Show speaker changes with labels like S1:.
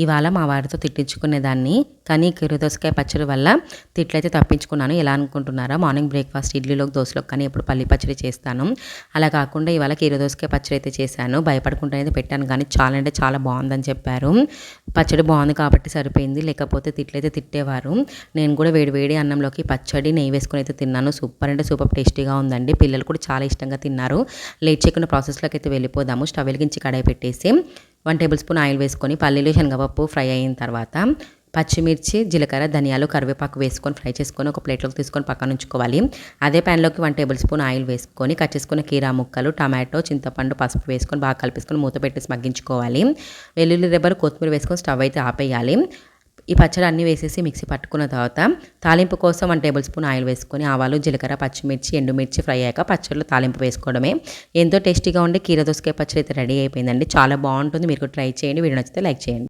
S1: ఇవాళ మా వారితో తిట్టించుకునేదాన్ని, కానీ కీర దోసకాయ పచ్చడి వల్ల తిట్లయితే తప్పించుకున్నాను. ఎలా అనుకుంటున్నారా? మార్నింగ్ బ్రేక్‌ఫాస్ట్ ఇడ్లీలోకి, దోసలోకి కానీ ఎప్పుడు పల్లి పచ్చడి చేస్తాను. అలా కాకుండా ఇవాళ కీర దోసకాయ పచ్చడి అయితే చేశాను. భయపడకుండా అయితే పెట్టాను, కానీ చాలా అంటే చాలా బాగుందని చెప్పారు. పచ్చడి బాగుంది కాబట్టి సరిపోయింది, లేకపోతే తిట్లయితే తిట్టేవారు. నేను కూడా వేడి వేడి అన్నంలోకి పచ్చడి నెయ్యి వేసుకొని అయితే తిన్నాను. సూపర్ అంటే సూపర్ టేస్టీగా ఉందండి. పిల్లలు కూడా చాలా ఇష్టంగా తిన్నారు. లేట్ చేయకుండా ప్రాసెస్లోకి అయితే వెళ్ళిపోదాము. స్టవ్ వెలిగించి కడాయి పెట్టేసి 1 టేబుల్ స్పూన్ ఆయిల్ వేసుకొని పల్లీలు, శనగపప్పు ఫ్రై అయిన తర్వాత పచ్చిమిర్చి, జీలకర్ర, ధనియాలు, కరివేపాకు వేసుకొని ఫ్రై చేసుకొని ఒక ప్లేట్లోకి తీసుకొని పక్కన ఉంచుకోవాలి. అదే ప్యాన్లోకి 1 టేబుల్ స్పూన్ ఆయిల్ వేసుకొని కట్ చేసుకున్న కీరా ముక్కలు, టమాటో, చింతపండు, పసుపు వేసుకొని బాగా కలిపేసుకొని మూత పెట్టేసి మగ్గించుకోవాలి. వెల్లుల్లి రెబ్బలు, కొత్తిమీర వేసుకొని స్టవ్ అయితే ఆపేయాలి. ఈ పచ్చడి అన్నీ వేసేసి మిక్సీ పట్టుకున్న తర్వాత తాలింపు కోసం 1 టేబుల్ స్పూన్ ఆయిల్ వేసుకొని ఆవాలు, జీలకర్ర, పచ్చిమిర్చి, ఎండుమిర్చి ఫ్రై అయ్యాక పచ్చడిలో తాలింపు వేసుకోవడమే. ఎంతో టేస్టీగా ఉండే కీర దోసకాయ పచ్చడి అయితే రెడీ అయిపోయిందండి. చాలా బాగుంటుంది. మీరు కూడా ట్రై చేయండి. వీడియో నచ్చితే లైక్ చేయండి.